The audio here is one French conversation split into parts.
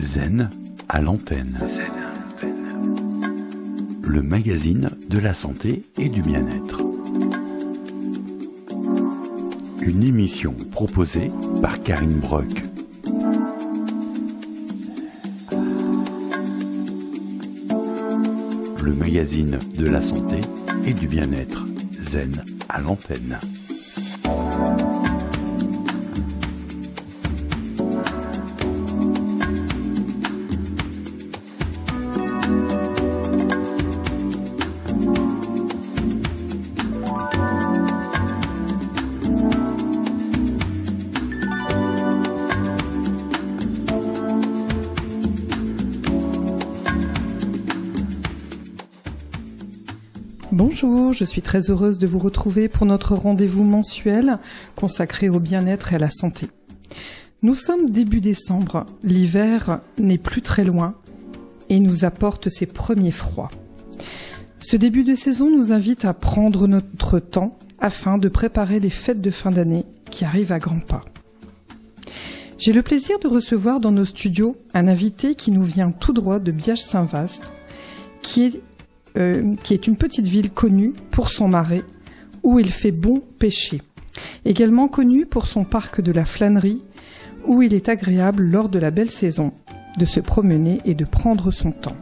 Zen à l'antenne. Le magazine de la santé et du bien-être. Une émission proposée par Karine Brock. Le magazine de la santé et du bien-être. Zen à l'antenne. Bonjour, je suis très heureuse de vous retrouver pour notre rendez-vous mensuel consacré au bien-être et à la santé. Nous sommes début décembre, l'hiver n'est plus très loin et nous apporte ses premiers froids. Ce début de saison nous invite à prendre notre temps afin de préparer les fêtes de fin d'année qui arrivent à grands pas. J'ai le plaisir de recevoir dans nos studios un invité qui nous vient tout droit de Biache-Saint-Vaast, qui est une petite ville connue pour son marais, où il fait bon pêcher. Également connue pour son parc de la Flânerie, où il est agréable lors de la belle saison de se promener et de prendre son temps.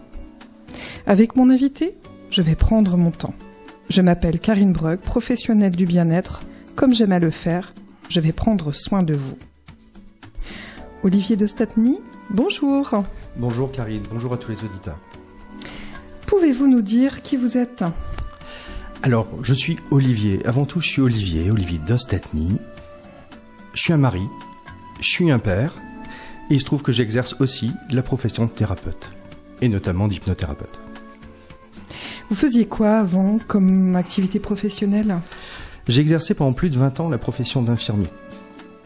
Avec mon invité, je vais prendre mon temps. Je m'appelle Karine Brock, professionnelle du bien-être. Comme j'aime à le faire, je vais prendre soin de vous. Olivier Dostatny, bonjour. Bonjour Karine, bonjour à tous les auditeurs. Pouvez-vous nous dire qui vous êtes ? Alors, je suis Olivier. Avant tout, je suis Olivier Dostatny. Je suis un mari, je suis un père, et il se trouve que j'exerce aussi la profession de thérapeute, et notamment d'hypnothérapeute. Vous faisiez quoi avant comme activité professionnelle ? J'ai exercé pendant plus de 20 ans la profession d'infirmier,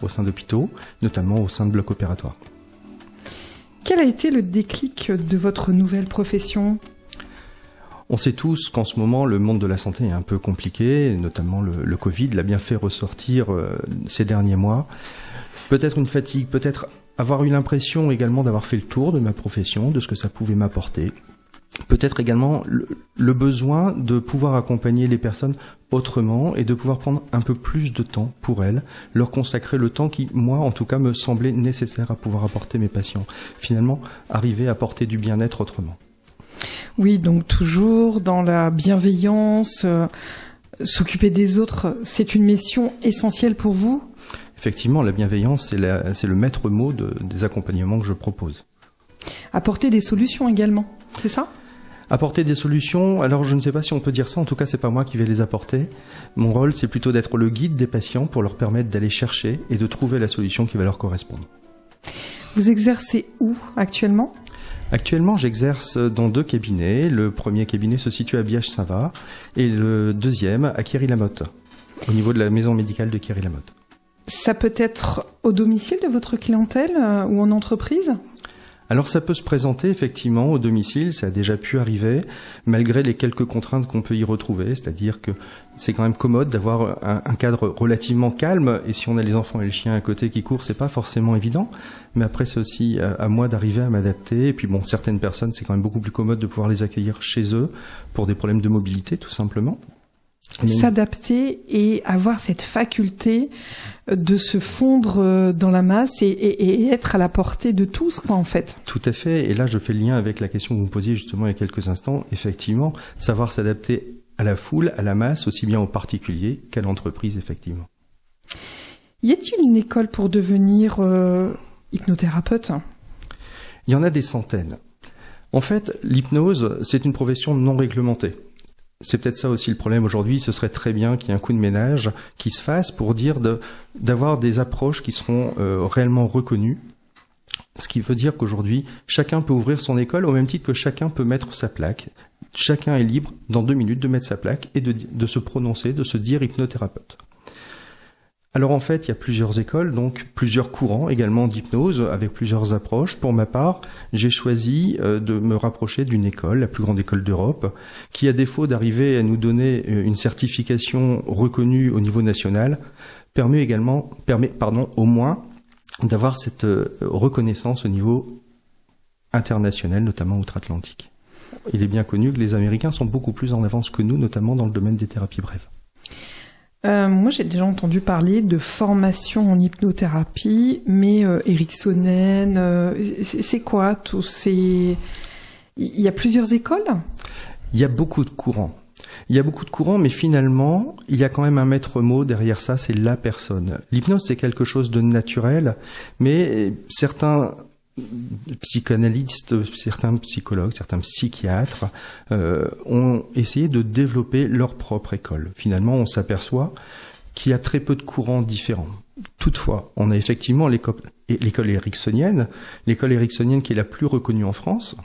au sein d'hôpitaux, notamment au sein de blocs opératoires. Quel a été le déclic de votre nouvelle profession ? On sait tous qu'en ce moment, le monde de la santé est un peu compliqué, notamment le Covid l'a bien fait ressortir ces derniers mois. Peut-être une fatigue, peut-être avoir eu l'impression également d'avoir fait le tour de ma profession, de ce que ça pouvait m'apporter. Peut-être également le besoin de pouvoir accompagner les personnes autrement et de pouvoir prendre un peu plus de temps pour elles, leur consacrer le temps qui, moi, en tout cas, me semblait nécessaire à pouvoir apporter mes patients. Finalement, arriver à apporter du bien-être autrement. Oui, donc toujours dans la bienveillance, s'occuper des autres, c'est une mission essentielle pour vous ? Effectivement, la bienveillance, c'est le maître mot des accompagnements que je propose. Apporter des solutions également, c'est ça ? Apporter des solutions, alors je ne sais pas si on peut dire ça, en tout cas c'est pas moi qui vais les apporter. Mon rôle, c'est plutôt d'être le guide des patients pour leur permettre d'aller chercher et de trouver la solution qui va leur correspondre. Vous exercez où actuellement ? Actuellement, j'exerce dans 2 cabinets. Le premier cabinet se situe à Biache-Saint-Vaast et le deuxième à Quéry-la-Motte, au niveau de la maison médicale de Quéry-la-Motte. Ça peut être au domicile de votre clientèle ou en entreprise ? Alors ça peut se présenter effectivement au domicile, ça a déjà pu arriver, malgré les quelques contraintes qu'on peut y retrouver, c'est-à-dire que c'est quand même commode d'avoir un cadre relativement calme, et si on a les enfants et le chien à côté qui courent, c'est pas forcément évident, mais après c'est aussi à moi d'arriver à m'adapter, et puis bon, certaines personnes, c'est quand même beaucoup plus commode de pouvoir les accueillir chez eux, pour des problèmes de mobilité tout simplement. S'adapter et avoir cette faculté de se fondre dans la masse et être à la portée de tous, quoi, en fait. Tout à fait. Et là, je fais le lien avec la question que vous me posiez justement il y a quelques instants. Effectivement, savoir s'adapter à la foule, à la masse, aussi bien aux particuliers qu'à l'entreprise, effectivement. Y a-t-il une école pour devenir hypnothérapeute ? Il y en a des centaines. En fait, l'hypnose, c'est une profession non réglementée. C'est peut-être ça aussi le problème aujourd'hui, ce serait très bien qu'il y ait un coup de ménage qui se fasse pour dire d'avoir des approches qui seront réellement reconnues. Ce qui veut dire qu'aujourd'hui, chacun peut ouvrir son école au même titre que chacun peut mettre sa plaque. Chacun est libre, dans 2 minutes, de mettre sa plaque et de se prononcer, de se dire hypnothérapeute. Alors en fait, il y a plusieurs écoles, donc plusieurs courants également d'hypnose, avec plusieurs approches. Pour ma part, j'ai choisi de me rapprocher d'une école, la plus grande école d'Europe, qui, à défaut d'arriver à nous donner une certification reconnue au niveau national, permet au moins d'avoir cette reconnaissance au niveau internationales, notamment outre-Atlantique. Il est bien connu que les Américains sont beaucoup plus en avance que nous, notamment dans le domaine des thérapies brèves. Moi, j'ai déjà entendu parler de formation en hypnothérapie, mais ericksonienne, c'est quoi tous ces... Il y a plusieurs écoles ? Il y a beaucoup de courants. Mais finalement, il y a quand même un maître mot derrière ça, c'est la personne. L'hypnose, c'est quelque chose de naturel, mais certains psychanalystes, certains psychologues, certains psychiatres ont essayé de développer leur propre école. Finalement, on s'aperçoit qu'il y a très peu de courants différents. Toutefois, on a effectivement l'école ericksonienne qui est la plus reconnue en France,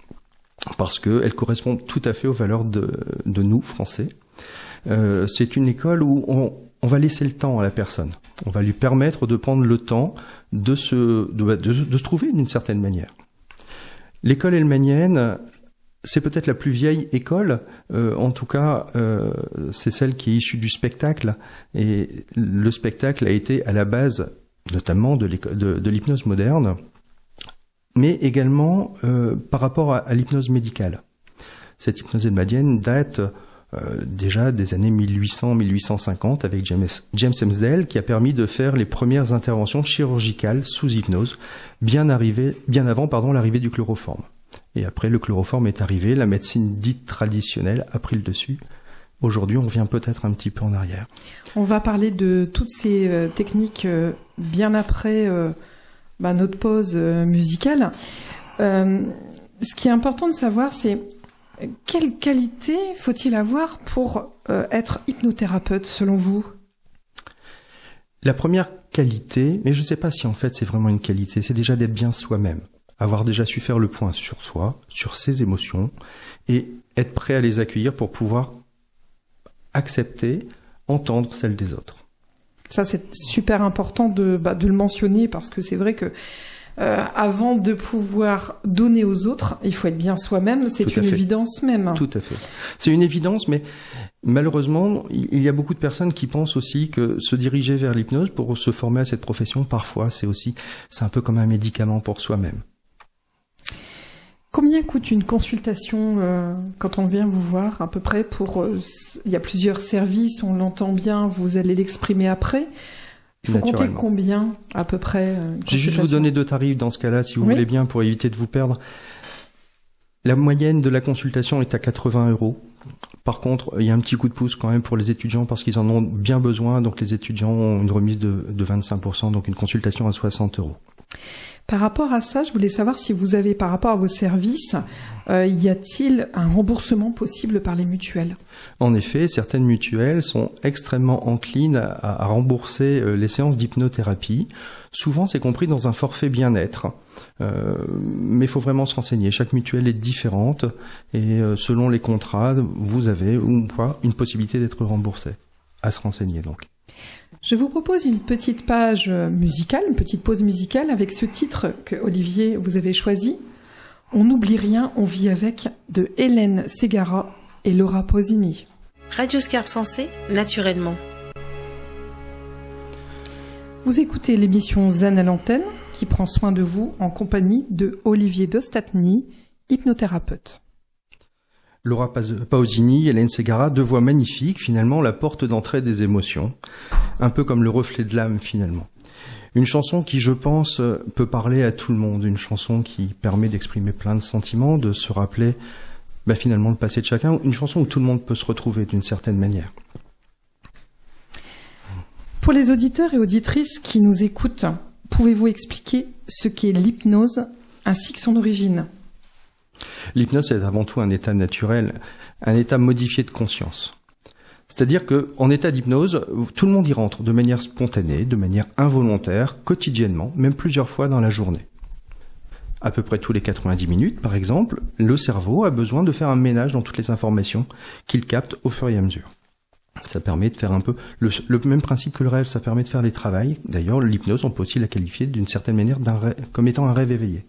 parce qu'elle correspond tout à fait aux valeurs de nous, Français. C'est une école où on va laisser le temps à la personne. On va lui permettre de prendre le temps de se trouver d'une certaine manière. L'école hellmanienne, c'est peut-être la plus vieille école, en tout cas, c'est celle qui est issue du spectacle, et le spectacle a été à la base, notamment de l'hypnose moderne, mais également par rapport à l'hypnose médicale. Cette hypnose hellmanienne date déjà des années 1800-1850 avec James Hemsdale, qui a permis de faire les premières interventions chirurgicales sous hypnose, bien avant l'arrivée du chloroforme. Et après, le chloroforme est arrivé, la médecine dite traditionnelle a pris le dessus. Aujourd'hui, on revient peut-être un petit peu en arrière. On va parler de toutes ces techniques bien après notre pause musicale. Ce qui est important de savoir, c'est quelle qualité faut-il avoir pour être hypnothérapeute, selon vous ? La première qualité, mais je ne sais pas si en fait c'est vraiment une qualité, c'est déjà d'être bien soi-même. Avoir déjà su faire le point sur soi, sur ses émotions, et être prêt à les accueillir pour pouvoir accepter, entendre celles des autres. Ça, c'est super important de le mentionner, parce que c'est vrai que avant de pouvoir donner aux autres, il faut être bien soi-même, c'est une évidence même. Tout à fait. C'est une évidence, mais malheureusement, il y a beaucoup de personnes qui pensent aussi que se diriger vers l'hypnose pour se former à cette profession, parfois, c'est un peu comme un médicament pour soi-même. Combien coûte une consultation quand on vient vous voir, à peu près il y a plusieurs services, on l'entend bien, vous allez l'exprimer après. Il faut compter combien, à peu près J'ai juste vous donner 2 tarifs dans ce cas-là, si vous voulez bien, pour éviter de vous perdre. La moyenne de la consultation est à 80 €. Par contre, il y a un petit coup de pouce quand même pour les étudiants, parce qu'ils en ont bien besoin. Donc les étudiants ont une remise de 25%, donc une consultation à 60 €. Par rapport à ça, je voulais savoir si vous avez, par rapport à vos services, y a-t-il un remboursement possible par les mutuelles ? En effet, certaines mutuelles sont extrêmement enclines à rembourser les séances d'hypnothérapie. Souvent, c'est compris dans un forfait bien-être. Mais il faut vraiment se renseigner. Chaque mutuelle est différente et selon les contrats, vous avez ou pas une possibilité d'être remboursé. À se renseigner donc. Je vous propose une petite page musicale, une petite pause musicale avec ce titre que Olivier vous avez choisi. On n'oublie rien, on vit avec, de Hélène Ségara et Laura Pausini. Radio Scarpe Sensée, naturellement. Vous écoutez l'émission Zen à l'antenne qui prend soin de vous en compagnie de Olivier Dostatny, hypnothérapeute. Laura Pausini, Hélène Ségara, 2 voix magnifiques, finalement la porte d'entrée des émotions, un peu comme le reflet de l'âme finalement. Une chanson qui, je pense, peut parler à tout le monde, une chanson qui permet d'exprimer plein de sentiments, de se rappeler finalement le passé de chacun, une chanson où tout le monde peut se retrouver d'une certaine manière. Pour les auditeurs et auditrices qui nous écoutent, pouvez-vous expliquer ce qu'est l'hypnose ainsi que son origine ? L'hypnose, c'est avant tout un état naturel, un état modifié de conscience. C'est-à-dire qu'en état d'hypnose, tout le monde y rentre de manière spontanée, de manière involontaire, quotidiennement, même plusieurs fois dans la journée. À peu près tous les 90 minutes, par exemple, le cerveau a besoin de faire un ménage dans toutes les informations qu'il capte au fur et à mesure. Ça permet de faire un peu le même principe que le rêve, ça permet de faire les travails. D'ailleurs, l'hypnose, on peut aussi la qualifier d'une certaine manière comme étant un rêve éveillé.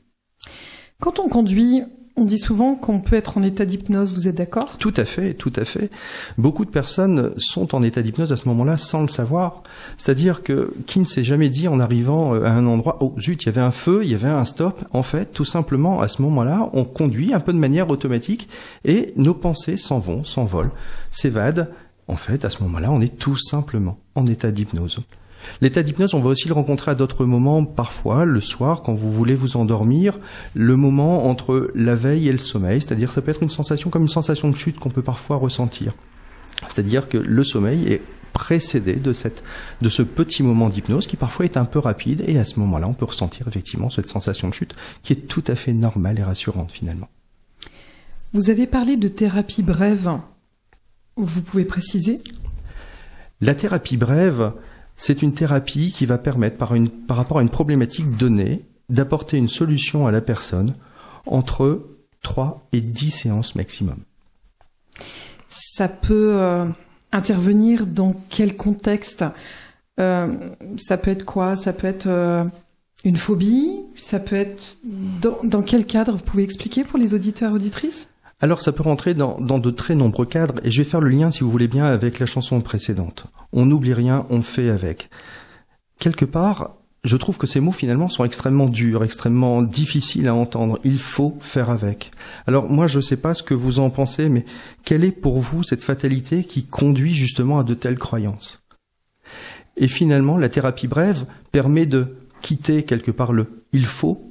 Quand on conduit, On dit souvent qu'on peut être en état d'hypnose, vous êtes d'accord ? Tout à fait, tout à fait. Beaucoup de personnes sont en état d'hypnose à ce moment-là sans le savoir. C'est-à-dire que qui ne s'est jamais dit en arrivant à un endroit, oh zut, il y avait un feu, il y avait un stop. En fait, tout simplement, à ce moment-là, on conduit un peu de manière automatique et nos pensées s'en vont, s'envolent, s'évadent. En fait, à ce moment-là, on est tout simplement en état d'hypnose. L'état d'hypnose, on va aussi le rencontrer à d'autres moments, parfois le soir, quand vous voulez vous endormir, le moment entre la veille et le sommeil, c'est-à-dire ça peut être une sensation comme une sensation de chute qu'on peut parfois ressentir. C'est-à-dire que le sommeil est précédé de ce petit moment d'hypnose qui parfois est un peu rapide, et à ce moment-là, on peut ressentir effectivement cette sensation de chute qui est tout à fait normale et rassurante finalement. Vous avez parlé de thérapie brève. Vous pouvez préciser ? La thérapie brève, c'est une thérapie qui va permettre, par rapport à une problématique donnée, d'apporter une solution à la personne entre 3 et 10 séances maximum. Ça peut intervenir dans quel contexte ? Ça peut être quoi ? Ça peut être une phobie ? Ça peut être... Dans quel cadre ? Vous pouvez expliquer pour les auditeurs et auditrices ? Alors ça peut rentrer dans de très nombreux cadres, et je vais faire le lien, si vous voulez bien, avec la chanson précédente. On n'oublie rien, on fait avec. Quelque part, je trouve que ces mots finalement sont extrêmement durs, extrêmement difficiles à entendre. Il faut faire avec. Alors moi je ne sais pas ce que vous en pensez, mais quelle est pour vous cette fatalité qui conduit justement à de telles croyances ? Et finalement, la thérapie brève permet de quitter quelque part le « il faut »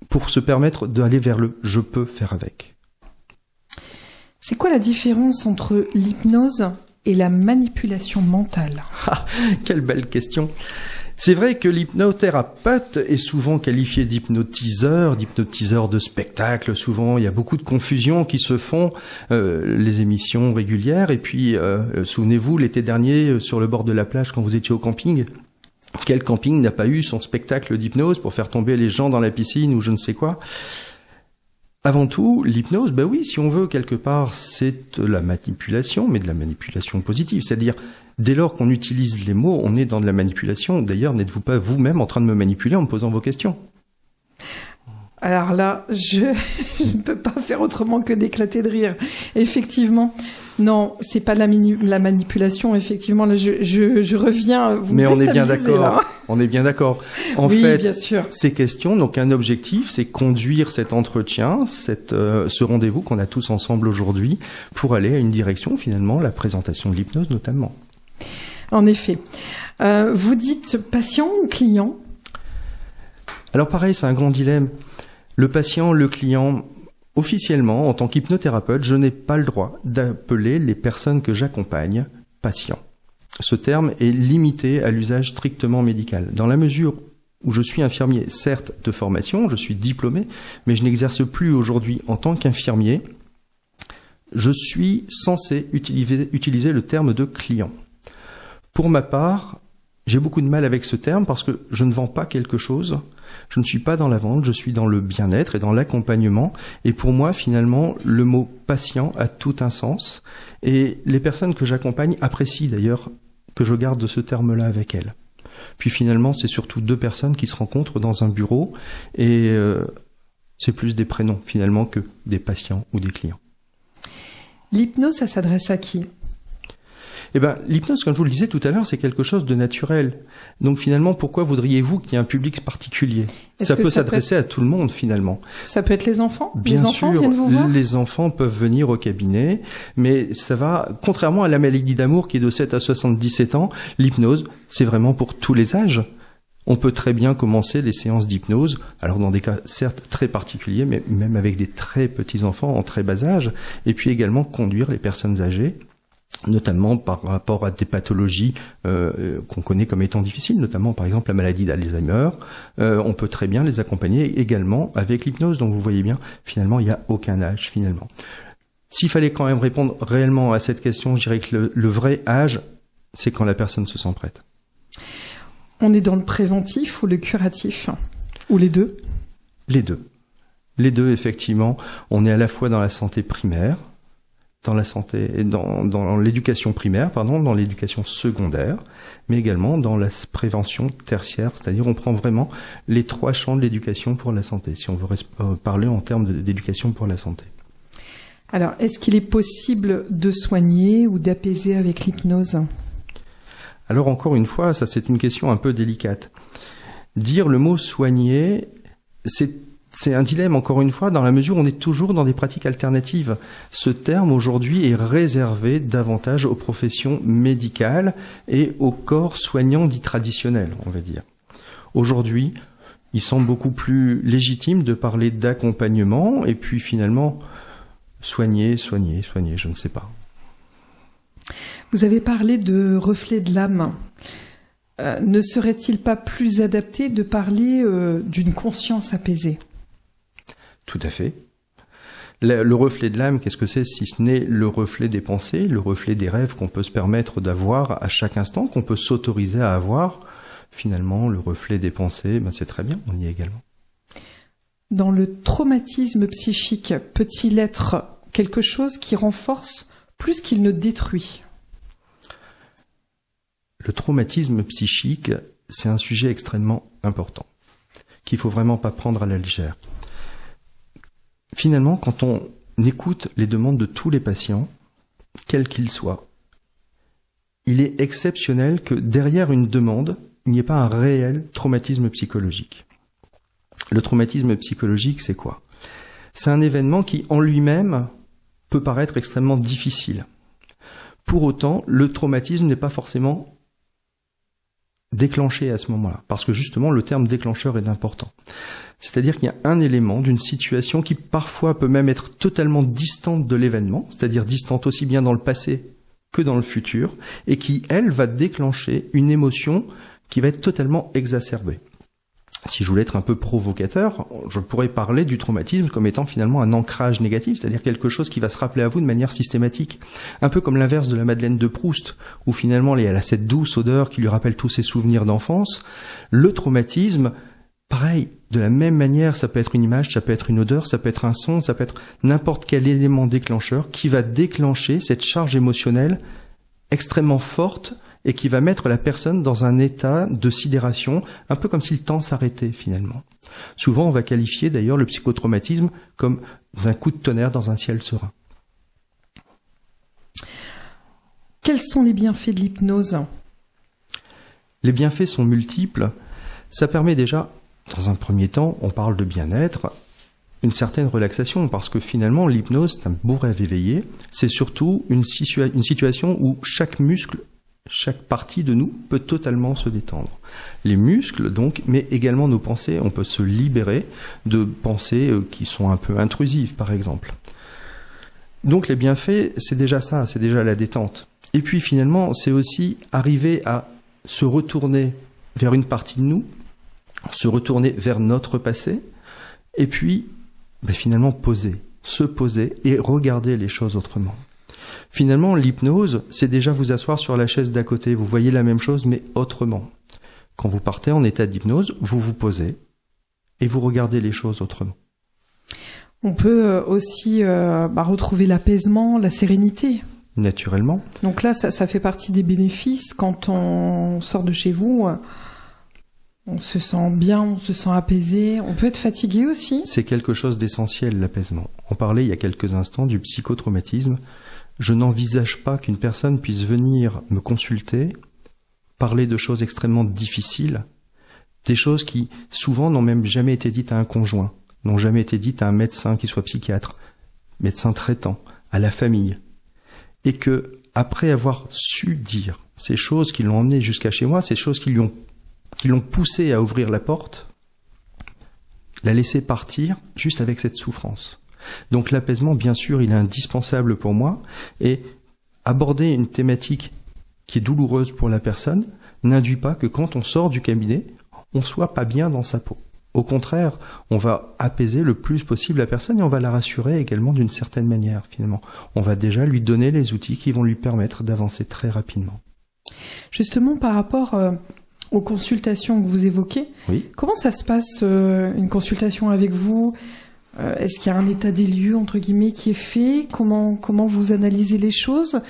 pour se permettre d'aller vers le « je peux faire avec ». C'est quoi la différence entre l'hypnose et la manipulation mentale ? Ah, quelle belle question. C'est vrai que l'hypnothérapeute est souvent qualifié d'hypnotiseur de spectacle. Souvent, il y a beaucoup de confusions qui se font, les émissions régulières. Et puis, souvenez-vous, l'été dernier, sur le bord de la plage, quand vous étiez au camping, quel camping n'a pas eu son spectacle d'hypnose pour faire tomber les gens dans la piscine ou je ne sais quoi ? Avant tout, l'hypnose, ben oui, si on veut, quelque part, c'est de la manipulation, mais de la manipulation positive. C'est-à-dire, dès lors qu'on utilise les mots, on est dans de la manipulation. D'ailleurs, n'êtes-vous pas vous-même en train de me manipuler en me posant vos questions ? Alors là, je ne peux pas faire autrement que d'éclater de rire. Effectivement, non, c'est pas la manipulation. Effectivement, là, je reviens. Vous mais on est bien d'accord. Là. On est bien d'accord. En oui, fait, bien sûr. Ces questions, donc un objectif, c'est conduire cet entretien, ce rendez-vous qu'on a tous ensemble aujourd'hui, pour aller à une direction, finalement, la présentation de l'hypnose notamment. En effet. Vous dites patient ou client ? Alors pareil, c'est un grand dilemme. Le patient, le client, officiellement, en tant qu'hypnothérapeute, je n'ai pas le droit d'appeler les personnes que j'accompagne patients. Ce terme est limité à l'usage strictement médical. Dans la mesure où je suis infirmier, certes de formation, je suis diplômé, mais je n'exerce plus aujourd'hui en tant qu'infirmier, je suis censé utiliser le terme de client. Pour ma part, j'ai beaucoup de mal avec ce terme parce que je ne vends pas quelque chose. Je ne suis pas dans la vente, je suis dans le bien-être et dans l'accompagnement. Et pour moi, finalement, le mot patient a tout un sens. Et les personnes que j'accompagne apprécient d'ailleurs que je garde ce terme-là avec elles. Puis finalement, c'est surtout deux personnes qui se rencontrent dans un bureau. Et c'est plus des prénoms finalement que des patients ou des clients. L'hypnose, ça s'adresse à qui ? Eh ben, l'hypnose, comme je vous le disais tout à l'heure, c'est quelque chose de naturel. Donc finalement, pourquoi voudriez-vous qu'il y ait un public particulier ? Ça peut s'adresser à tout le monde finalement. Ça peut être les enfants ? Bien les enfants sûr, viennent vous voir ? Les enfants peuvent venir au cabinet, mais ça va, contrairement à la maladie d'amour qui est de 7 à 77 ans, l'hypnose, c'est vraiment pour tous les âges. On peut très bien commencer les séances d'hypnose, alors dans des cas certes très particuliers, mais même avec des très petits enfants en très bas âge, et puis également conduire les personnes âgées, notamment par rapport à des pathologies qu'on connaît comme étant difficiles, notamment par exemple la maladie d'Alzheimer. On peut très bien les accompagner également avec l'hypnose. Donc vous voyez bien, finalement, il n'y a aucun âge finalement. S'il fallait quand même répondre réellement à cette question, je dirais que le vrai âge, c'est quand la personne se sent prête. On est dans le préventif ou le curatif ? Ou les deux ? Les deux. Les deux, effectivement. On est à la fois dans la santé primaire, dans la santé et dans l'éducation primaire, dans l'éducation secondaire, mais également dans la prévention tertiaire, c'est-à-dire on prend vraiment les 3 champs de l'éducation pour la santé, si on veut parler en termes d'éducation pour la santé. Alors, est-ce qu'il est possible de soigner ou d'apaiser avec l'hypnose ? Alors encore une fois, ça c'est une question un peu délicate. Dire le mot soigner, c'est un dilemme, encore une fois, dans la mesure où on est toujours dans des pratiques alternatives. Ce terme, aujourd'hui, est réservé davantage aux professions médicales et aux corps soignants dits traditionnels, on va dire. Aujourd'hui, il semble beaucoup plus légitime de parler d'accompagnement, et puis finalement, soigner, je ne sais pas. Vous avez parlé de reflet de l'âme. Ne serait-il pas plus adapté de parler d'une conscience apaisée ? Tout à fait. Le reflet de l'âme, qu'est-ce que c'est si ce n'est le reflet des pensées, le reflet des rêves qu'on peut se permettre d'avoir à chaque instant, qu'on peut s'autoriser à avoir. Finalement, le reflet des pensées, c'est très bien, on y est également. Dans le traumatisme psychique, peut-il être quelque chose qui renforce plus qu'il ne détruit ? Le traumatisme psychique, c'est un sujet extrêmement important, qu'il faut vraiment pas prendre à la légère. Finalement, quand on écoute les demandes de tous les patients, quels qu'ils soient, il est exceptionnel que derrière une demande, il n'y ait pas un réel traumatisme psychologique. Le traumatisme psychologique, c'est quoi ? C'est un événement qui, en lui-même, peut paraître extrêmement difficile. Pour autant, le traumatisme n'est pas forcément déclenché à ce moment-là, parce que justement, le terme déclencheur est important. C'est-à-dire qu'il y a un élément d'une situation qui parfois peut même être totalement distante de l'événement, c'est-à-dire distante aussi bien dans le passé que dans le futur, et qui, elle, va déclencher une émotion qui va être totalement exacerbée. Si je voulais être un peu provocateur, je pourrais parler du traumatisme comme étant finalement un ancrage négatif, c'est-à-dire quelque chose qui va se rappeler à vous de manière systématique. Un peu comme l'inverse de la Madeleine de Proust, où finalement elle a cette douce odeur qui lui rappelle tous ses souvenirs d'enfance. Le traumatisme, pareil, de la même manière, ça peut être une image, ça peut être une odeur, ça peut être un son, ça peut être n'importe quel élément déclencheur qui va déclencher cette charge émotionnelle extrêmement forte et qui va mettre la personne dans un état de sidération, un peu comme si le temps s'arrêtait finalement. Souvent, on va qualifier d'ailleurs le psychotraumatisme comme d'un coup de tonnerre dans un ciel serein. Quels sont les bienfaits de l'hypnose ? Les bienfaits sont multiples. Ça permet déjà, dans un premier temps, on parle de bien-être, une certaine relaxation, parce que finalement, l'hypnose, c'est un beau rêve éveillé. C'est surtout une situation où chaque muscle, chaque partie de nous peut totalement se détendre. Les muscles, donc, mais également nos pensées, on peut se libérer de pensées qui sont un peu intrusives, par exemple. Donc les bienfaits, c'est déjà ça, c'est déjà la détente. Et puis finalement, c'est aussi arriver à se retourner vers une partie de nous, se retourner vers notre passé, et puis finalement se poser et regarder les choses autrement. Finalement, l'hypnose, c'est déjà vous asseoir sur la chaise d'à côté. Vous voyez la même chose, mais autrement. Quand vous partez en état d'hypnose, vous vous posez et vous regardez les choses autrement. On peut aussi retrouver l'apaisement, la sérénité. Naturellement. Donc là, ça fait partie des bénéfices. Quand on sort de chez vous, on se sent bien, on se sent apaisé. On peut être fatigué aussi. C'est quelque chose d'essentiel, l'apaisement. On parlait il y a quelques instants du psychotraumatisme. Je n'envisage pas qu'une personne puisse venir me consulter, parler de choses extrêmement difficiles, des choses qui souvent n'ont même jamais été dites à un conjoint, n'ont jamais été dites à un médecin qui soit psychiatre, médecin traitant, à la famille. Et que, après avoir su dire ces choses qui l'ont emmené jusqu'à chez moi, ces choses qui l'ont poussé à ouvrir la porte, la laisser partir juste avec cette souffrance. Donc l'apaisement, bien sûr, il est indispensable pour moi, et aborder une thématique qui est douloureuse pour la personne n'induit pas que quand on sort du cabinet, on soit pas bien dans sa peau. Au contraire, on va apaiser le plus possible la personne et on va la rassurer également d'une certaine manière, finalement. On va déjà lui donner les outils qui vont lui permettre d'avancer très rapidement. Justement, par rapport aux consultations que vous évoquez, oui. Comment ça se passe, une consultation avec vous ? Est-ce qu'il y a un état des lieux, entre guillemets, qui est fait? Comment vous analysez les choses?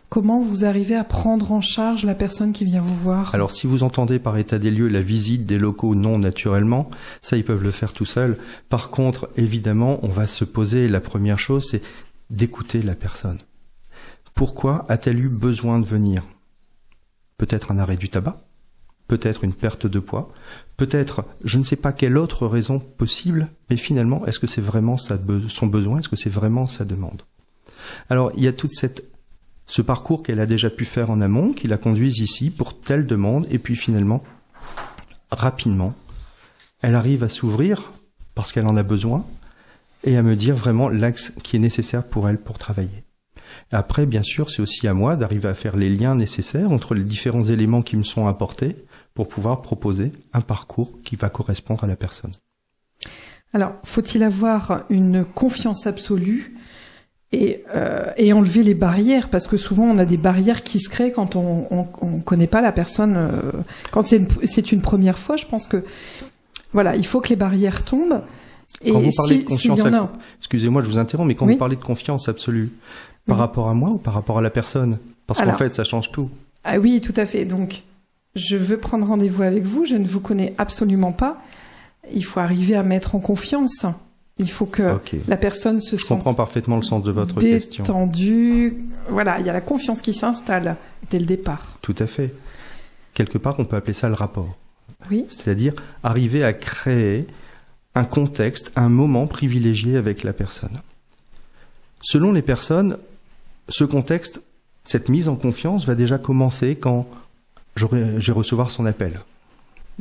Comment vous arrivez à prendre en charge la personne qui vient vous voir? Alors, si vous entendez par état des lieux la visite des locaux non naturellement, ça, ils peuvent le faire tout seuls. Par contre, évidemment, on va se poser, la première chose, c'est d'écouter la personne. Pourquoi a-t-elle eu besoin de venir? Peut-être un arrêt du tabac, peut-être une perte de poids, peut-être je ne sais pas quelle autre raison possible, mais finalement, est-ce que c'est vraiment son besoin? Est-ce que c'est vraiment sa demande? Alors, il y a toute ce parcours qu'elle a déjà pu faire en amont, qui la conduise ici pour telle demande, et puis finalement, rapidement, elle arrive à s'ouvrir parce qu'elle en a besoin, et à me dire vraiment l'axe qui est nécessaire pour elle pour travailler. Après, bien sûr, c'est aussi à moi d'arriver à faire les liens nécessaires entre les différents éléments qui me sont apportés pour pouvoir proposer un parcours qui va correspondre à la personne. Alors, faut-il avoir une confiance absolue et enlever les barrières? Parce que souvent, on a des barrières qui se créent quand on connaît pas la personne. Quand c'est une première fois, je pense que voilà, il faut que les barrières tombent. Et quand vous parlez de confiance, excusez-moi, je vous interromps, mais quand vous parlez de confiance absolue, par rapport à moi ou par rapport à la personne? Parce qu'en fait, ça change tout. Ah oui, tout à fait. Donc, je veux prendre rendez-vous avec vous, je ne vous connais absolument pas. Il faut arriver à mettre en confiance. Il faut que la personne se sente... Je comprends parfaitement le sens de votre question. Détendue. Voilà, il y a la confiance qui s'installe dès le départ. Tout à fait. Quelque part, on peut appeler ça le rapport. Oui. C'est-à-dire arriver à créer un contexte, un moment privilégié avec la personne. Selon les personnes, ce contexte, cette mise en confiance va déjà commencer quand je vais recevoir son appel.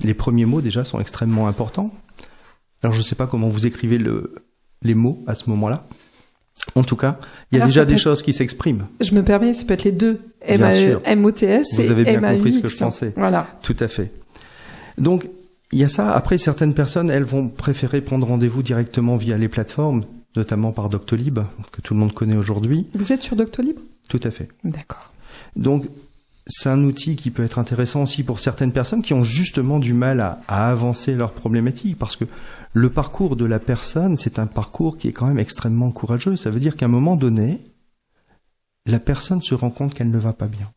Les premiers mots déjà sont extrêmement importants. Alors je ne sais pas comment vous écrivez les mots à ce moment-là. En tout cas, il y a déjà des choses qui s'expriment. Je me permets, ça peut être les deux. M-O-T-S et vous avez bien compris ce que je M-A-U-X. pensais. Voilà. Tout à fait. Donc, il y a ça. Après, certaines personnes, elles vont préférer prendre rendez-vous directement via les plateformes, notamment par Doctolib, que tout le monde connaît aujourd'hui. Vous êtes sur Doctolib? Tout à fait. D'accord. Donc, c'est un outil qui peut être intéressant aussi pour certaines personnes qui ont justement du mal à avancer leurs problématiques, parce que le parcours de la personne, c'est un parcours qui est quand même extrêmement courageux. Ça veut dire qu'à un moment donné, la personne se rend compte qu'elle ne va pas bien.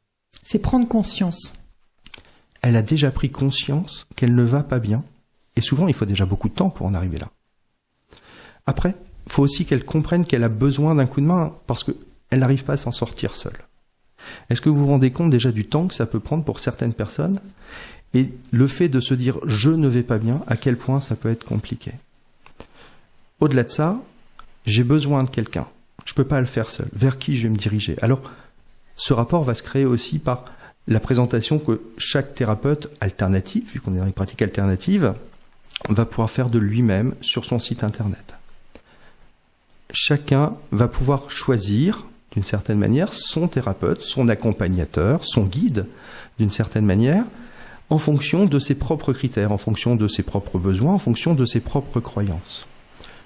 C'est prendre conscience. Elle a déjà pris conscience qu'elle ne va pas bien, et souvent il faut déjà beaucoup de temps pour en arriver là. Après, il faut aussi qu'elle comprenne qu'elle a besoin d'un coup de main, parce qu'elle n'arrive pas à s'en sortir seule. Est-ce que vous vous rendez compte déjà du temps que ça peut prendre pour certaines personnes? Et le fait de se dire « je ne vais pas bien », à quel point ça peut être compliqué. Au-delà de ça, j'ai besoin de quelqu'un. Je ne peux pas le faire seul. Vers qui je vais me diriger? Alors, ce rapport va se créer aussi par la présentation que chaque thérapeute alternatif, vu qu'on est dans une pratique alternative, va pouvoir faire de lui-même sur son site internet. Chacun va pouvoir choisir, d'une certaine manière, son thérapeute, son accompagnateur, son guide, d'une certaine manière, en fonction de ses propres critères, en fonction de ses propres besoins, en fonction de ses propres croyances.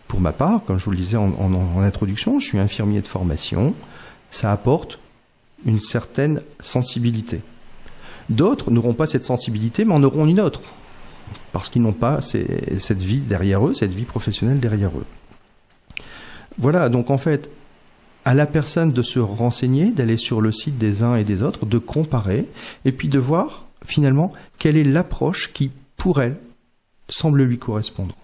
Pour ma part, comme je vous le disais en introduction, je suis infirmier de formation, ça apporte une certaine sensibilité. D'autres n'auront pas cette sensibilité, mais en auront une autre, parce qu'ils n'ont pas cette vie derrière eux, cette vie professionnelle derrière eux. Voilà, donc en fait, à la personne de se renseigner, d'aller sur le site des uns et des autres, de comparer, et puis de voir finalement quelle est l'approche qui, pour elle, semble lui correspondre.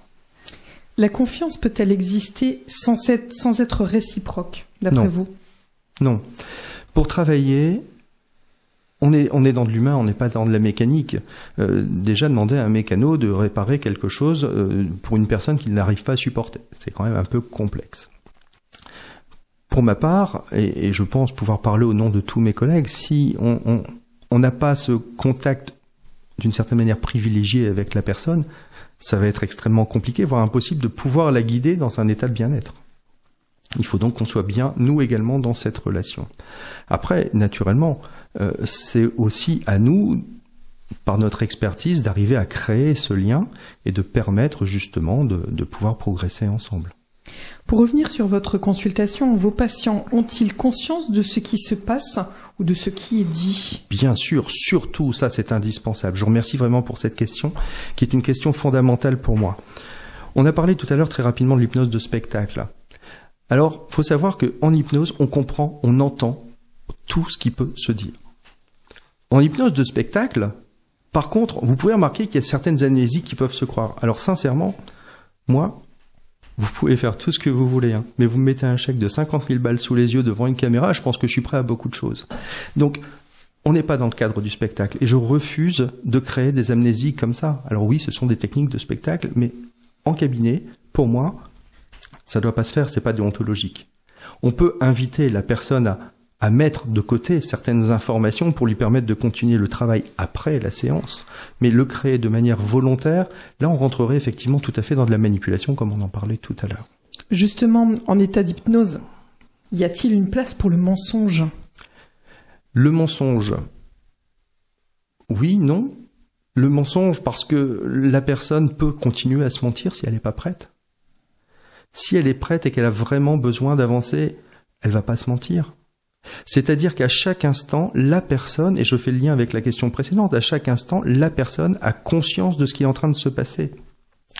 La confiance peut-elle exister sans être réciproque, d'après vous? Non. Pour travailler, on est dans de l'humain, on n'est pas dans de la mécanique. Déjà, demander à un mécano de réparer quelque chose pour une personne qu'il n'arrive pas à supporter, c'est quand même un peu complexe. Pour ma part, et je pense pouvoir parler au nom de tous mes collègues, si on n'a pas ce contact d'une certaine manière privilégié avec la personne, ça va être extrêmement compliqué, voire impossible de pouvoir la guider dans un état de bien-être. Il faut donc qu'on soit bien, nous également, dans cette relation. Après, naturellement, c'est aussi à nous, par notre expertise, d'arriver à créer ce lien et de permettre justement de pouvoir progresser ensemble. Pour revenir sur votre consultation, vos patients ont-ils conscience de ce qui se passe ou de ce qui est dit? Bien sûr, surtout ça c'est indispensable. Je vous remercie vraiment pour cette question qui est une question fondamentale pour moi. On a parlé tout à l'heure très rapidement de l'hypnose de spectacle. Alors, faut savoir qu'en hypnose, on comprend, on entend tout ce qui peut se dire. En hypnose de spectacle, par contre, vous pouvez remarquer qu'il y a certaines amnésies qui peuvent se croire. Alors sincèrement, moi, vous pouvez faire tout ce que vous voulez, mais vous me mettez un chèque de 50 000 balles sous les yeux devant une caméra, je pense que je suis prêt à beaucoup de choses. Donc, on n'est pas dans le cadre du spectacle. Et je refuse de créer des amnésies comme ça. Alors oui, ce sont des techniques de spectacle, mais en cabinet, pour moi, ça ne doit pas se faire, c'est pas déontologique. On peut inviter la personne à mettre de côté certaines informations pour lui permettre de continuer le travail après la séance, mais le créer de manière volontaire, là on rentrerait effectivement tout à fait dans de la manipulation comme on en parlait tout à l'heure. Justement, en état d'hypnose, y a-t-il une place pour le mensonge ? Le mensonge, oui, non. Le mensonge parce que la personne peut continuer à se mentir si elle n'est pas prête. Si elle est prête et qu'elle a vraiment besoin d'avancer, elle va pas se mentir. C'est-à-dire qu'à chaque instant, la personne, et je fais le lien avec la question précédente, à chaque instant, la personne a conscience de ce qui est en train de se passer.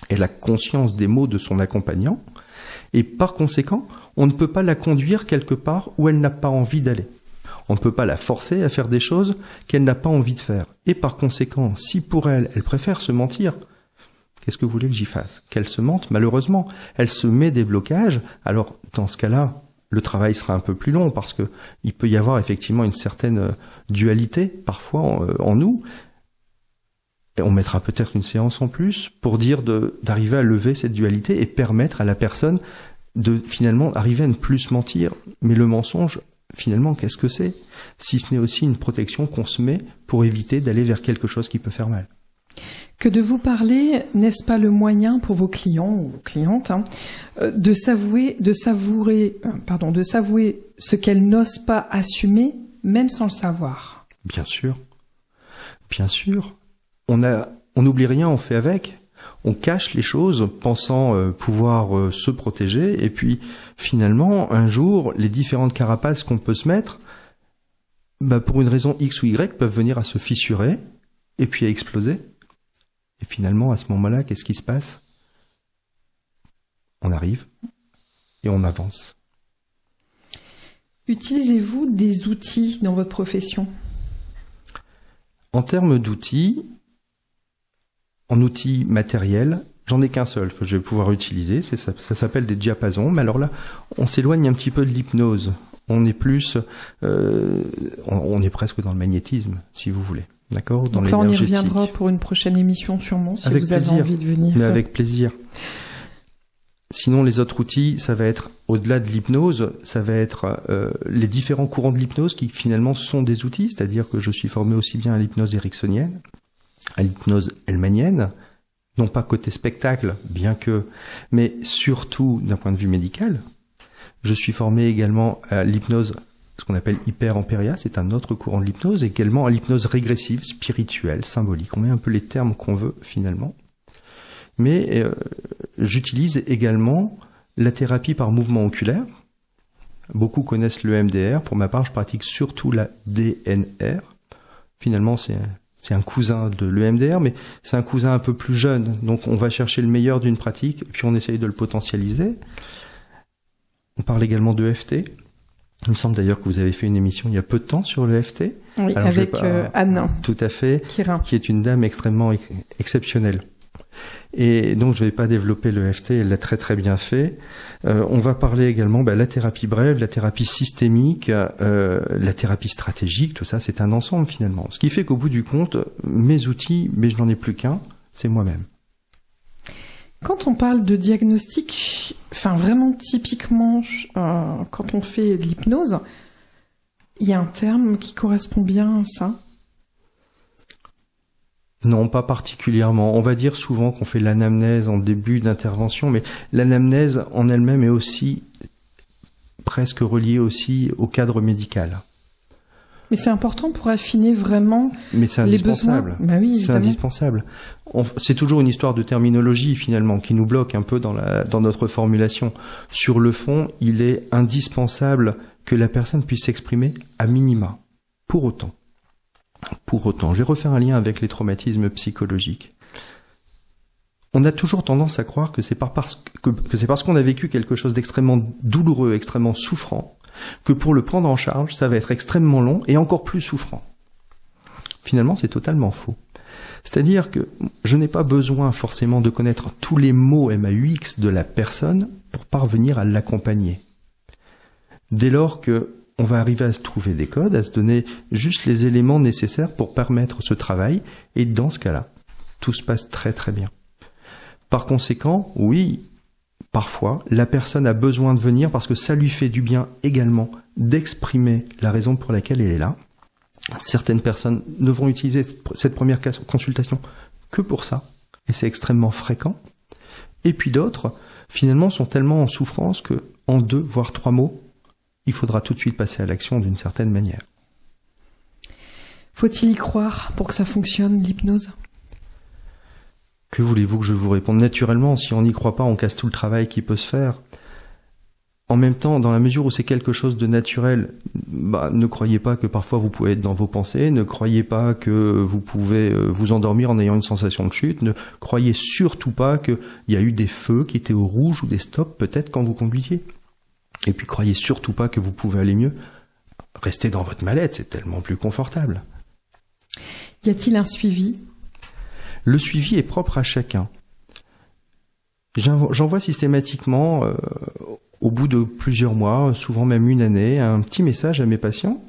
Elle a conscience des mots de son accompagnant, et par conséquent, on ne peut pas la conduire quelque part où elle n'a pas envie d'aller. On ne peut pas la forcer à faire des choses qu'elle n'a pas envie de faire. Et par conséquent, si pour elle, elle préfère se mentir, qu'est-ce que vous voulez que j'y fasse ? Qu'elle se mente, malheureusement. Elle se met des blocages, alors dans ce cas-là, le travail sera un peu plus long parce que il peut y avoir effectivement une certaine dualité parfois en nous. Et on mettra peut-être une séance en plus pour dire d'arriver à lever cette dualité et permettre à la personne de finalement arriver à ne plus se mentir. Mais le mensonge, finalement, qu'est-ce que c'est ? Si ce n'est aussi une protection qu'on se met pour éviter d'aller vers quelque chose qui peut faire mal. Que de vous parler, n'est-ce pas le moyen pour vos clients ou vos clientes de savouer ce qu'elles n'osent pas assumer, même sans le savoir ? Bien sûr. Bien sûr. On n'oublie rien, on fait avec. On cache les choses, pensant pouvoir se protéger, et puis finalement, un jour, les différentes carapaces qu'on peut se mettre, pour une raison X ou Y, peuvent venir à se fissurer, et puis à exploser. Et finalement, à ce moment-là, qu'est-ce qui se passe ? On arrive et on avance. Utilisez-vous des outils dans votre profession ? En termes d'outils, en outils matériels, j'en ai qu'un seul que je vais pouvoir utiliser. Ça s'appelle des diapasons. Mais alors là, on s'éloigne un petit peu de l'hypnose. On est plus, on est presque dans le magnétisme, si vous voulez. D'accord ? Dans donc là, on y l'énergétique. reviendra pour une prochaine émission, sûrement, si avec vous avez plaisir. envie de venir. Mais avec plaisir. Sinon, les autres outils, ça va être, au-delà de l'hypnose, ça va être les différents courants de l'hypnose qui, finalement, sont des outils. C'est-à-dire que je suis formé aussi bien à l'hypnose ericksonienne, à l'hypnose hellmanienne, non pas côté spectacle, bien que, mais surtout d'un point de vue médical. Je suis formé également à l'hypnose, ce qu'on appelle hyper-empéria, c'est un autre courant de l'hypnose, également à l'hypnose régressive, spirituelle, symbolique. On met un peu les termes qu'on veut, finalement. Mais j'utilise également la thérapie par mouvement oculaire. Beaucoup connaissent le MDR. Pour ma part, je pratique surtout la DNR. Finalement, c'est un cousin de l'EMDR, mais c'est un cousin un peu plus jeune. Donc, on va chercher le meilleur d'une pratique, puis on essaye de le potentialiser. On parle également de EFT. Il me semble d'ailleurs que vous avez fait une émission il y a peu de temps sur le EFT. Oui, alors, avec Anne. Tout à fait. Kirin. Qui est une dame extrêmement exceptionnelle. Et donc, je ne vais pas développer le EFT, elle l'a très très bien fait. On va parler également de la thérapie brève, la thérapie systémique, la thérapie stratégique, tout ça, c'est un ensemble finalement. Ce qui fait qu'au bout du compte, mes outils, mais je n'en ai plus qu'un, c'est moi-même. Quand on parle de diagnostic, enfin vraiment typiquement, quand on fait de l'hypnose, il y a un terme qui correspond bien à ça ? Non, pas particulièrement. On va dire souvent qu'on fait l'anamnèse en début d'intervention, mais l'anamnèse en elle-même est aussi presque reliée aussi au cadre médical. Mais c'est important pour affiner vraiment mais c'est indispensable. Les besoins. Bah oui, c'est indispensable. C'est toujours une histoire de terminologie finalement qui nous bloque un peu dans notre formulation. Sur le fond, il est indispensable que la personne puisse s'exprimer à minima. Pour autant, je vais refaire un lien avec les traumatismes psychologiques. On a toujours tendance à croire que c'est parce qu'on a vécu quelque chose d'extrêmement douloureux, extrêmement souffrant, que pour le prendre en charge, ça va être extrêmement long et encore plus souffrant. Finalement, c'est totalement faux. C'est-à-dire que je n'ai pas besoin forcément de connaître tous les mots MAUX de la personne pour parvenir à l'accompagner. Dès lors que on va arriver à se trouver des codes, à se donner juste les éléments nécessaires pour permettre ce travail, et dans ce cas-là, tout se passe très très bien. Par conséquent, oui, parfois, la personne a besoin de venir parce que ça lui fait du bien également d'exprimer la raison pour laquelle elle est là. Certaines personnes ne vont utiliser cette première consultation que pour ça, et c'est extrêmement fréquent. Et puis d'autres, finalement, sont tellement en souffrance que, en 2, voire 3 mots, il faudra tout de suite passer à l'action d'une certaine manière. Faut-il y croire pour que ça fonctionne, l'hypnose ? Que voulez-vous que je vous réponde ? Naturellement, si on n'y croit pas, on casse tout le travail qui peut se faire. En même temps, dans la mesure où c'est quelque chose de naturel, ne croyez pas que parfois vous pouvez être dans vos pensées, ne croyez pas que vous pouvez vous endormir en ayant une sensation de chute, ne croyez surtout pas qu'il y a eu des feux qui étaient au rouge ou des stops peut-être quand vous conduisiez. Et puis croyez surtout pas que vous pouvez aller mieux. Restez dans votre mallette, c'est tellement plus confortable. Y a-t-il un suivi ? Le suivi est propre à chacun. J'envoie systématiquement, au bout de plusieurs mois, souvent même une année, un petit message à mes patients,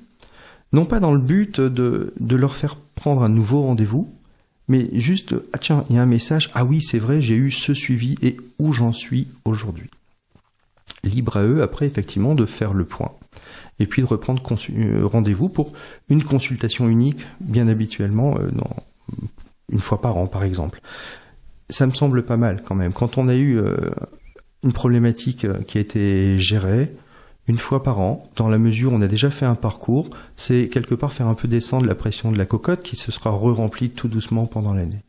non pas dans le but de leur faire prendre un nouveau rendez-vous, mais juste, ah tiens, il y a un message, ah oui, c'est vrai, j'ai eu ce suivi et où j'en suis aujourd'hui. Libre à eux, après, effectivement, de faire le point. Et puis de reprendre rendez-vous pour une consultation unique, bien habituellement, une fois par an, par exemple. Ça me semble pas mal, quand même. Quand on a eu une problématique qui a été gérée, une fois par an, dans la mesure où on a déjà fait un parcours, c'est quelque part faire un peu descendre la pression de la cocotte qui se sera re-remplie tout doucement pendant l'année.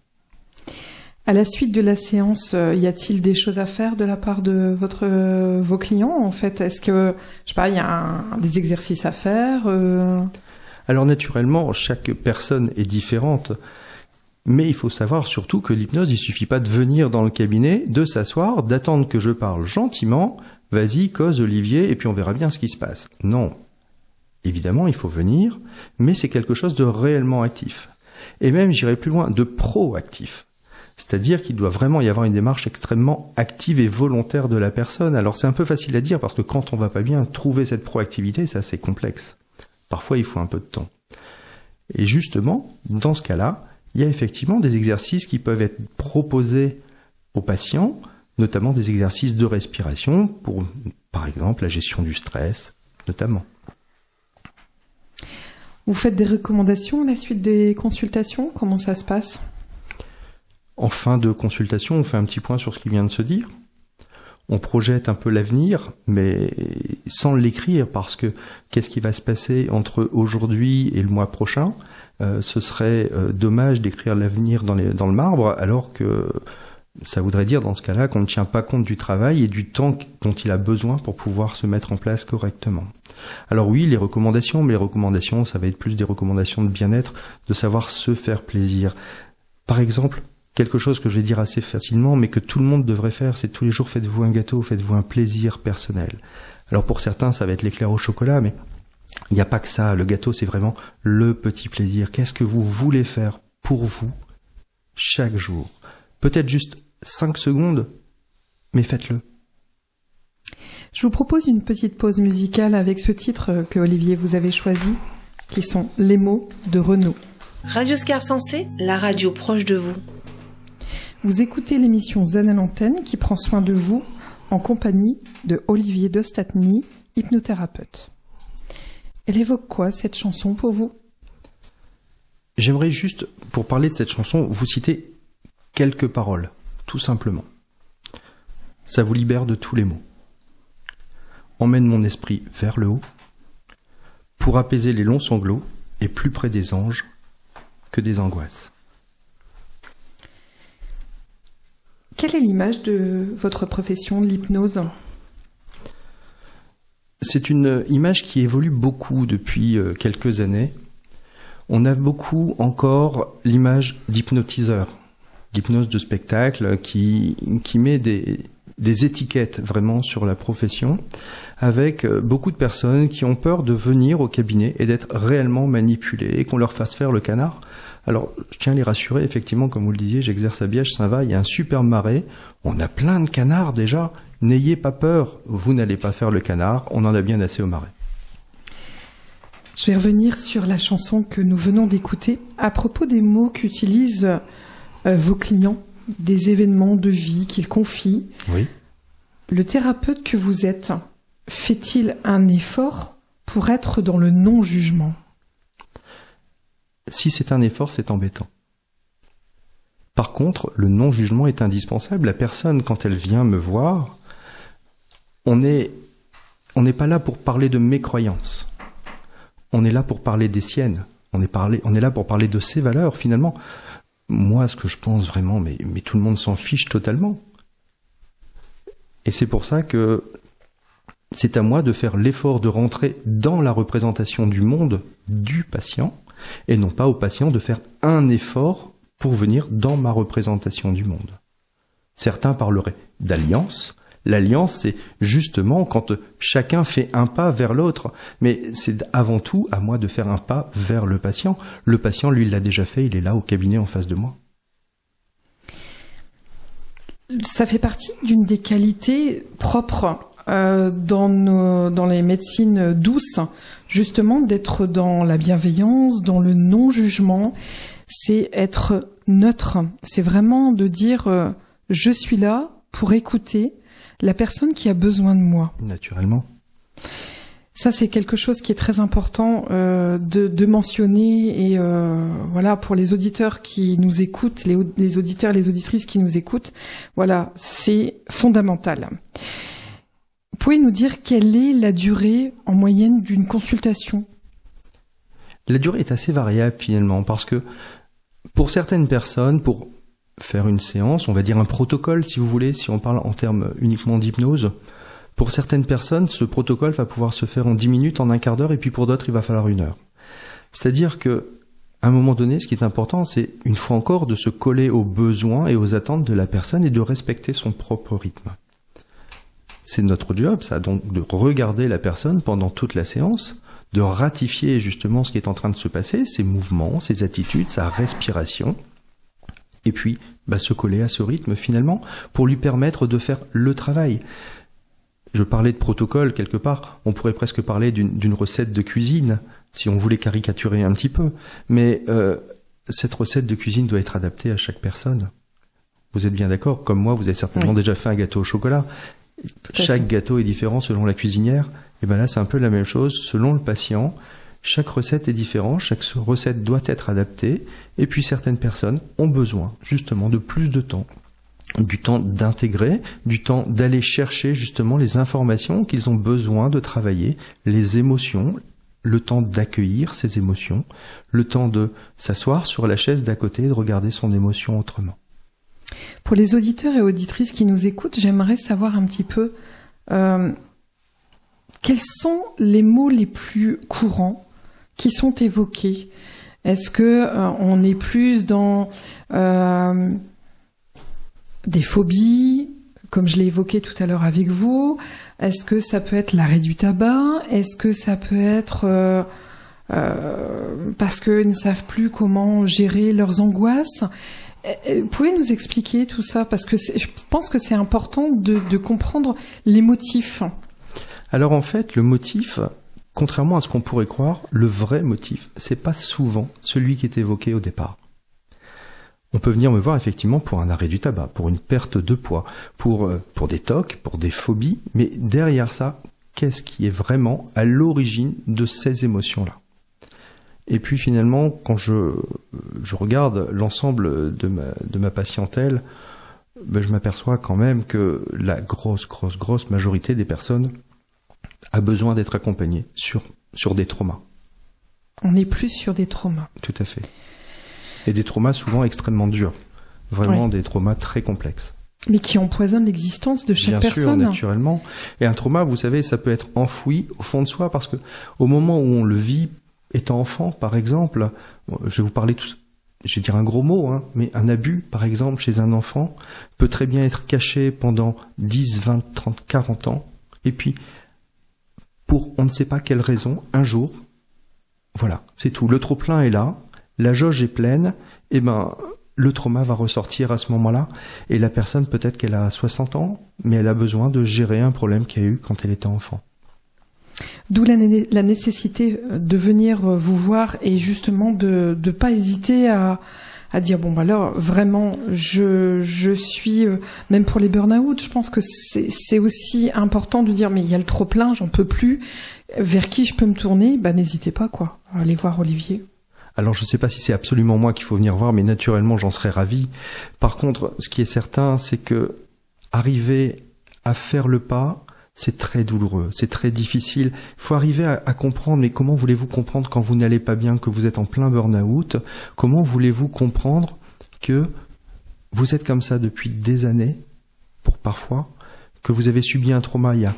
À la suite de la séance, y a-t-il des choses à faire de la part de vos clients, en fait ? Est-ce que, je sais pas, il y a des exercices à faire Alors naturellement, chaque personne est différente, mais il faut savoir surtout que l'hypnose, il suffit pas de venir dans le cabinet, de s'asseoir, d'attendre que je parle gentiment, vas-y, cause Olivier, et puis on verra bien ce qui se passe. Non. Évidemment, il faut venir, mais c'est quelque chose de réellement actif. Et même, j'irai plus loin, de proactif. C'est-à-dire qu'il doit vraiment y avoir une démarche extrêmement active et volontaire de la personne. Alors c'est un peu facile à dire parce que quand on va pas bien, trouver cette proactivité, c'est assez complexe. Parfois il faut un peu de temps. Et justement, dans ce cas-là, il y a effectivement des exercices qui peuvent être proposés aux patients, notamment des exercices de respiration pour, par exemple, la gestion du stress, notamment. Vous faites des recommandations à la suite des consultations ? Comment ça se passe ? En fin de consultation, on fait un petit point sur ce qui vient de se dire. On projette un peu l'avenir, mais sans l'écrire, parce que qu'est-ce qui va se passer entre aujourd'hui et le mois prochain ? Ce serait dommage d'écrire l'avenir dans le marbre, alors que ça voudrait dire dans ce cas-là qu'on ne tient pas compte du travail et du temps dont il a besoin pour pouvoir se mettre en place correctement. Alors oui, les recommandations, mais les recommandations, ça va être plus des recommandations de bien-être, de savoir se faire plaisir. Par exemple, quelque chose que je vais dire assez facilement, mais que tout le monde devrait faire, c'est tous les jours faites-vous un gâteau, faites-vous un plaisir personnel. Alors pour certains, ça va être l'éclair au chocolat, mais il n'y a pas que ça. Le gâteau, c'est vraiment le petit plaisir. Qu'est-ce que vous voulez faire pour vous chaque jour ? Peut-être juste 5 secondes, mais faites-le. Je vous propose une petite pause musicale avec ce titre que Olivier vous avez choisi, qui sont Les mots de Renaud. Radio Scarpe Sensée, la radio proche de vous. Vous écoutez l'émission Zen à l'antenne qui prend soin de vous en compagnie de Olivier Dostatny, hypnothérapeute. Elle évoque quoi cette chanson pour vous ? J'aimerais juste, pour parler de cette chanson, vous citer quelques paroles, tout simplement. Ça vous libère de tous les maux. Emmène mon esprit vers le haut, pour apaiser les longs sanglots et plus près des anges que des angoisses. Quelle est l'image de votre profession, l'hypnose ? C'est une image qui évolue beaucoup depuis quelques années. On a beaucoup encore l'image d'hypnotiseur. l'hypnose de spectacle qui met des étiquettes vraiment sur la profession, avec beaucoup de personnes qui ont peur de venir au cabinet et d'être réellement manipulées et qu'on leur fasse faire le canard. Alors, je tiens à les rassurer, effectivement, comme vous le disiez, j'exerce à Biège-Saint-Va, il y a un super marais, on a plein de canards déjà, n'ayez pas peur, vous n'allez pas faire le canard, on en a bien assez au marais. Je vais revenir sur la chanson que nous venons d'écouter, à propos des mots qu'utilisent vos clients, des événements de vie qu'ils confient. Oui. Le thérapeute que vous êtes fait-il un effort pour être dans le non-jugement ? Si c'est un effort, c'est embêtant. Par contre, le non-jugement est indispensable. La personne, quand elle vient me voir, on n'est pas là pour parler de mes croyances. On est là pour parler des siennes. On est là pour parler de ses valeurs, finalement. Moi, ce que je pense vraiment, mais tout le monde s'en fiche totalement. Et c'est pour ça que c'est à moi de faire l'effort de rentrer dans la représentation du monde du patient, et non pas au patient de faire un effort pour venir dans ma représentation du monde. Certains parleraient d'alliance. L'alliance, c'est justement quand chacun fait un pas vers l'autre. Mais c'est avant tout à moi de faire un pas vers le patient. Le patient, lui, l'a déjà fait, il est là au cabinet en face de moi. Ça fait partie d'une des qualités propres dans les médecines douces, justement d'être dans la bienveillance, dans le non-jugement. C'est être neutre. C'est vraiment de dire je suis là pour écouter la personne qui a besoin de moi. Naturellement. Ça, c'est quelque chose qui est très important de mentionner et voilà, pour les auditeurs qui nous écoutent, les auditeurs, les auditrices qui nous écoutent, voilà, c'est fondamental. Vous pouvez nous dire quelle est la durée en moyenne d'une consultation ? La durée est assez variable finalement, parce que pour certaines personnes, pour faire une séance, on va dire un protocole si vous voulez, si on parle en termes uniquement d'hypnose, pour certaines personnes, ce protocole va pouvoir se faire en 10 minutes, en un quart d'heure, et puis pour d'autres, il va falloir 1 heure. C'est-à-dire que, à un moment donné, ce qui est important, c'est, une fois encore, de se coller aux besoins et aux attentes de la personne et de respecter son propre rythme. C'est notre job, ça, donc, de regarder la personne pendant toute la séance, de ratifier justement ce qui est en train de se passer, ses mouvements, ses attitudes, sa respiration, et puis se coller à ce rythme finalement, pour lui permettre de faire le travail. Je parlais de protocole quelque part, on pourrait presque parler d'une recette de cuisine, si on voulait caricaturer un petit peu, mais cette recette de cuisine doit être adaptée à chaque personne. Vous êtes bien d'accord, comme moi, vous avez certainement déjà fait un gâteau au chocolat. Chaque gâteau est différent selon la cuisinière, et là c'est un peu la même chose, selon le patient, chaque recette est différente, chaque recette doit être adaptée, et puis certaines personnes ont besoin justement de plus de temps, du temps d'intégrer, du temps d'aller chercher justement les informations qu'ils ont besoin de travailler, les émotions, le temps d'accueillir ces émotions, le temps de s'asseoir sur la chaise d'à côté et de regarder son émotion autrement. Pour les auditeurs et auditrices qui nous écoutent, j'aimerais savoir un petit peu quels sont les mots les plus courants qui sont évoqués. Est-ce que on est plus dans des phobies, comme je l'ai évoqué tout à l'heure avec vous? Est-ce que ça peut être l'arrêt du tabac? Est-ce que ça peut être parce qu'ils ne savent plus comment gérer leurs angoisses? Vous pouvez nous expliquer tout ça? Parce que je pense que c'est important de comprendre les motifs. Alors en fait, le motif, contrairement à ce qu'on pourrait croire, le vrai motif, c'est pas souvent celui qui est évoqué au départ. On peut venir me voir effectivement pour un arrêt du tabac, pour une perte de poids, pour des TOC, pour des phobies, mais derrière ça, qu'est-ce qui est vraiment à l'origine de ces émotions-là? Et puis finalement, quand je regarde l'ensemble de ma patientèle, je m'aperçois quand même que la grosse majorité des personnes a besoin d'être accompagnée sur des traumas. On est plus sur des traumas. Tout à fait. Et des traumas souvent extrêmement durs. Vraiment des traumas très complexes. Mais qui empoisonnent l'existence de chaque personne. Bien sûr, naturellement. Et un trauma, vous savez, ça peut être enfoui au fond de soi parce que au moment où on le vit, étant enfant, par exemple, je vais vous parler je vais dire un gros mot, hein, mais un abus, par exemple, chez un enfant, peut très bien être caché pendant 10, 20, 30, 40 ans, et puis, pour on ne sait pas quelle raison, un jour, voilà, c'est tout. Le trop-plein est là, la jauge est pleine, et ben, le trauma va ressortir à ce moment-là, et la personne, peut-être qu'elle a 60 ans, mais elle a besoin de gérer un problème qu'il y a eu quand elle était enfant. D'où la nécessité de venir vous voir et justement de ne pas hésiter à dire bon bah là vraiment je suis même pour les burn-out, je pense que c'est aussi important de dire mais il y a le trop plein, j'en peux plus, vers qui je peux me tourner, bah n'hésitez pas quoi, à aller voir Olivier. Alors je ne sais pas si c'est absolument moi qu'il faut venir voir, mais naturellement j'en serais ravi. Par contre, ce qui est certain, c'est que arriver à faire le pas, c'est très douloureux, c'est très difficile. Il faut arriver à comprendre, mais comment voulez-vous comprendre quand vous n'allez pas bien, que vous êtes en plein burn-out? Comment voulez-vous comprendre que vous êtes comme ça depuis des années, pour parfois, que vous avez subi un trauma il y a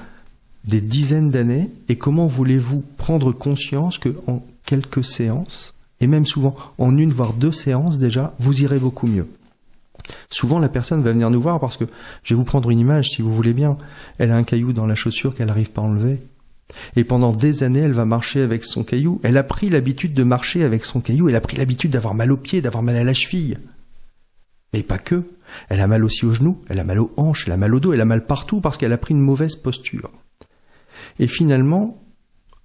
des dizaines d'années, et comment voulez-vous prendre conscience que en quelques séances, et même souvent en 1 voire 2 séances déjà, vous irez beaucoup mieux? Souvent, la personne va venir nous voir parce que, je vais vous prendre une image si vous voulez bien, elle a un caillou dans la chaussure qu'elle n'arrive pas à enlever. Et pendant des années, elle va marcher avec son caillou. Elle a pris l'habitude de marcher avec son caillou, elle a pris l'habitude d'avoir mal aux pieds, d'avoir mal à la cheville. Mais pas que. Elle a mal aussi aux genoux, elle a mal aux hanches, elle a mal au dos, elle a mal partout parce qu'elle a pris une mauvaise posture. Et finalement,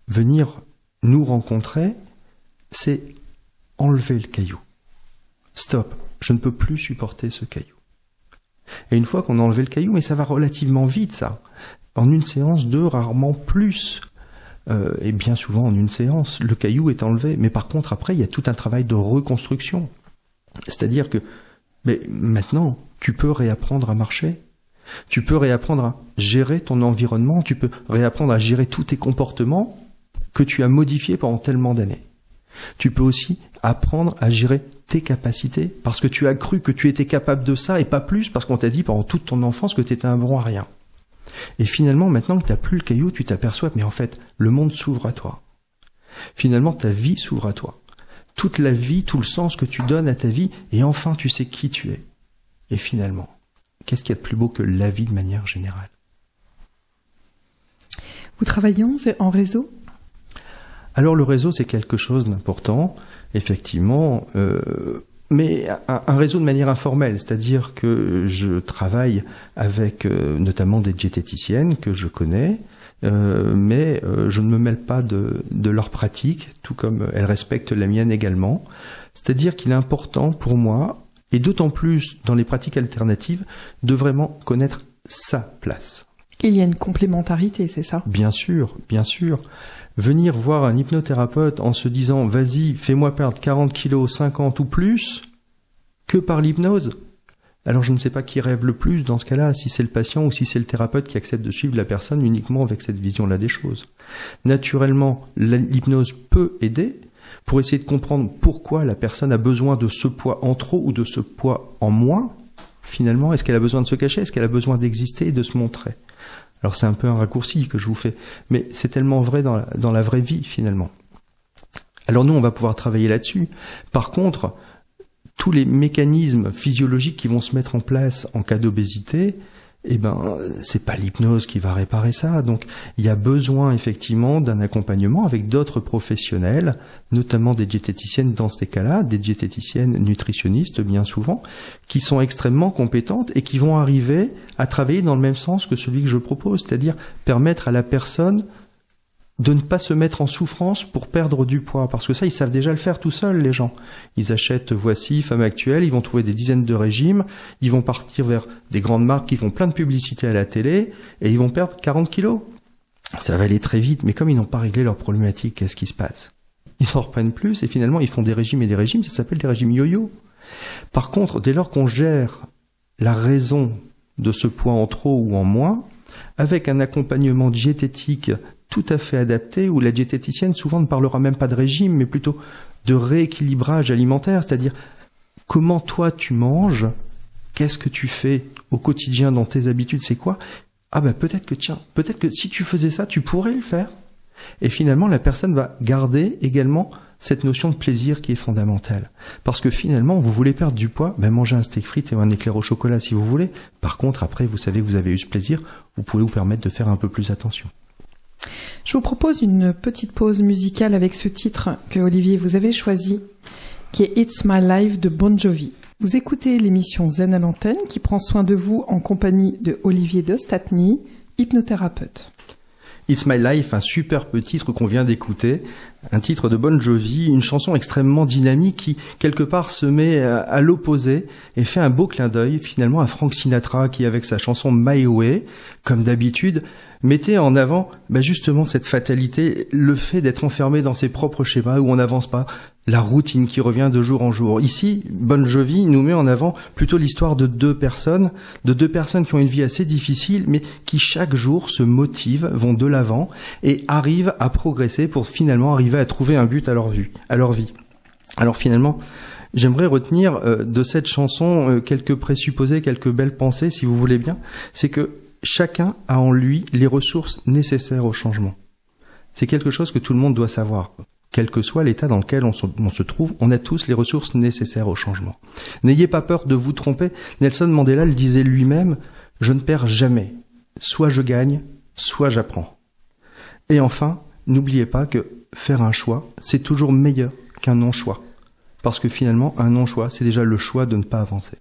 venir nous rencontrer, c'est enlever le caillou. Stop. Je ne peux plus supporter ce caillou. Et une fois qu'on a enlevé le caillou, mais ça va relativement vite, ça. En 1 séance, 2, rarement plus. Et bien souvent, en 1 séance, le caillou est enlevé. Mais par contre, après, il y a tout un travail de reconstruction. C'est-à-dire que, mais maintenant, tu peux réapprendre à marcher. Tu peux réapprendre à gérer ton environnement. Tu peux réapprendre à gérer tous tes comportements que tu as modifiés pendant tellement d'années. Tu peux aussi apprendre à gérer tes capacités, parce que tu as cru que tu étais capable de ça et pas plus, parce qu'on t'a dit pendant toute ton enfance que tu étais un bon à rien. Et finalement, maintenant que tu n'as plus le caillou, tu t'aperçois que mais en fait, le monde s'ouvre à toi. Finalement, ta vie s'ouvre à toi. Toute la vie, tout le sens que tu donnes à ta vie, et enfin tu sais qui tu es. Et finalement, qu'est-ce qu'il y a de plus beau que la vie de manière générale? Vous travaillez en réseau? Alors le réseau, c'est quelque chose d'important, effectivement, mais un réseau de manière informelle, c'est-à-dire que je travaille avec notamment des diététiciennes que je connais, mais je ne me mêle pas de leur pratique, tout comme elles respectent la mienne également. C'est-à-dire qu'il est important pour moi, et d'autant plus dans les pratiques alternatives, de vraiment connaître sa place. Il y a une complémentarité, c'est ça? Bien sûr, bien sûr. Venir voir un hypnothérapeute en se disant « Vas-y, fais-moi perdre 40 kilos, 50 ou plus » que par l'hypnose. Alors je ne sais pas qui rêve le plus dans ce cas-là, si c'est le patient ou si c'est le thérapeute qui accepte de suivre la personne uniquement avec cette vision-là des choses. Naturellement, l'hypnose peut aider pour essayer de comprendre pourquoi la personne a besoin de ce poids en trop ou de ce poids en moins. Finalement, est-ce qu'elle a besoin de se cacher? Est-ce qu'elle a besoin d'exister et de se montrer? Alors c'est un peu un raccourci que je vous fais, mais c'est tellement vrai dans la vraie vie finalement. Alors nous, on va pouvoir travailler là-dessus. Par contre, tous les mécanismes physiologiques qui vont se mettre en place en cas d'obésité, eh ben, c'est pas l'hypnose qui va réparer ça. Donc, il y a besoin effectivement d'un accompagnement avec d'autres professionnels, notamment des diététiciennes dans ces cas-là, des diététiciennes nutritionnistes bien souvent, qui sont extrêmement compétentes et qui vont arriver à travailler dans le même sens que celui que je propose, c'est-à-dire permettre à la personne de ne pas se mettre en souffrance pour perdre du poids. Parce que ça, ils savent déjà le faire tout seuls, les gens. Ils achètent Voici, Femme Actuelle, ils vont trouver des dizaines de régimes, ils vont partir vers des grandes marques qui font plein de publicités à la télé, et ils vont perdre 40 kilos. Ça va aller très vite, mais comme ils n'ont pas réglé leur problématique, qu'est-ce qui se passe? Ils s'en reprennent plus, et finalement, ils font des régimes et des régimes, ça s'appelle des régimes yo-yo. Par contre, dès lors qu'on gère la raison de ce poids en trop ou en moins, avec un accompagnement diététique tout à fait adapté, où la diététicienne souvent ne parlera même pas de régime, mais plutôt de rééquilibrage alimentaire, c'est-à-dire comment toi tu manges, qu'est-ce que tu fais au quotidien dans tes habitudes, c'est quoi? Ah ben peut-être que si tu faisais ça, tu pourrais le faire. Et finalement, la personne va garder également cette notion de plaisir qui est fondamentale. Parce que finalement, vous voulez perdre du poids, mangez un steak frites et un éclair au chocolat si vous voulez. Par contre, après, vous savez que vous avez eu ce plaisir, vous pouvez vous permettre de faire un peu plus attention. Je vous propose une petite pause musicale avec ce titre que Olivier vous avez choisi, qui est It's My Life de Bon Jovi. Vous écoutez l'émission Zen à l'antenne qui prend soin de vous en compagnie de Olivier Dostatny, hypnothérapeute. It's My Life, un superbe titre qu'on vient d'écouter, un titre de Bon Jovi, une chanson extrêmement dynamique qui, quelque part, se met à l'opposé et fait un beau clin d'œil, finalement, à Frank Sinatra qui, avec sa chanson My Way, comme d'habitude, mettait en avant, justement, cette fatalité, le fait d'être enfermé dans ses propres schémas où on n'avance pas, la routine qui revient de jour en jour. Ici, Bon Jovi nous met en avant plutôt l'histoire de deux personnes qui ont une vie assez difficile, mais qui chaque jour se motivent, vont de l'avant et arrivent à progresser pour finalement arriver à trouver un but à leur vie. Alors finalement, j'aimerais retenir de cette chanson quelques présupposés, quelques belles pensées, si vous voulez bien. C'est que chacun a en lui les ressources nécessaires au changement. C'est quelque chose que tout le monde doit savoir. Quel que soit l'état dans lequel on se trouve, on a tous les ressources nécessaires au changement. N'ayez pas peur de vous tromper. Nelson Mandela le disait lui-même, « Je ne perds jamais. Soit je gagne, soit j'apprends. » Et enfin, n'oubliez pas que faire un choix, c'est toujours meilleur qu'un non-choix. Parce que finalement, un non-choix, c'est déjà le choix de ne pas avancer.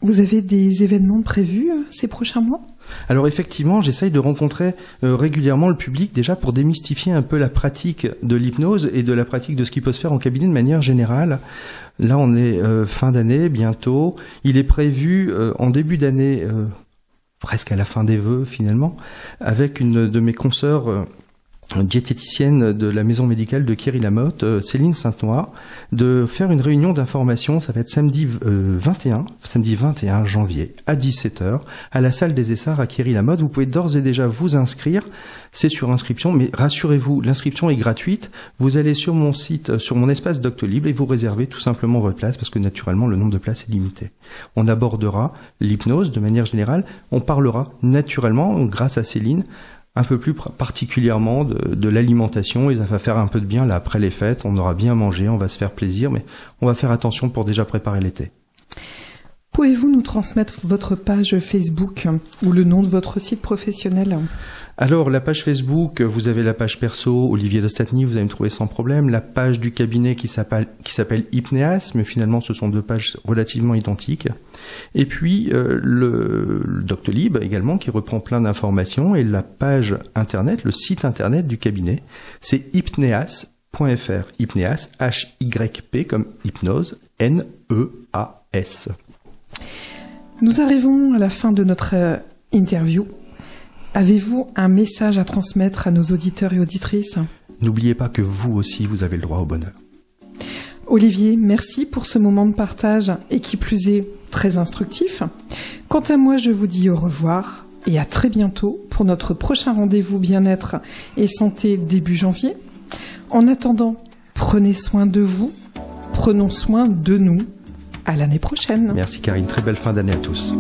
Vous avez des événements prévus ces prochains mois ? Alors effectivement, j'essaye de rencontrer régulièrement le public déjà pour démystifier un peu la pratique de l'hypnose et de la pratique de ce qui peut se faire en cabinet de manière générale. Là, on est fin d'année, bientôt. Il est prévu en début d'année, presque à la fin des vœux finalement, avec une de mes consoeurs diététicienne de la maison médicale de Quéry-la-Motte, Céline Sainte-Noix, de faire une réunion d'information. Ça va être samedi 21 janvier à 17h à la salle des Essarts à Quéry-la-Motte. Vous pouvez d'ores et déjà vous inscrire. C'est sur inscription, mais rassurez-vous, l'inscription est gratuite. Vous allez sur mon site, sur mon espace Doctolib et vous réservez tout simplement votre place parce que naturellement le nombre de places est limité. On abordera l'hypnose de manière générale. On parlera naturellement, grâce à Céline, un peu plus particulièrement de l'alimentation, et ça va faire un peu de bien là après les fêtes, on aura bien mangé, on va se faire plaisir, mais on va faire attention pour déjà préparer l'été. Pouvez-vous nous transmettre votre page Facebook ou le nom de votre site professionnel ? Alors, la page Facebook, vous avez la page perso, Olivier Dostatny, vous allez me trouver sans problème. La page du cabinet qui s'appelle Hypnéas, mais finalement, ce sont deux pages relativement identiques. Et puis, le Doctolib également, qui reprend plein d'informations. Et la page internet, le site internet du cabinet, c'est hypneas.fr. Hypneas, H-Y-P, comme hypnose, N-E-A-S. Nous arrivons à la fin de notre interview. Avez-vous un message à transmettre à nos auditeurs et auditrices ? N'oubliez pas que vous aussi, vous avez le droit au bonheur. Olivier, merci pour ce moment de partage et qui plus est très instructif. Quant à moi, je vous dis au revoir et à très bientôt pour notre prochain rendez-vous bien-être et santé début janvier. En attendant, prenez soin de vous, prenons soin de nous. À l'année prochaine. Merci Karine, très belle fin d'année à tous.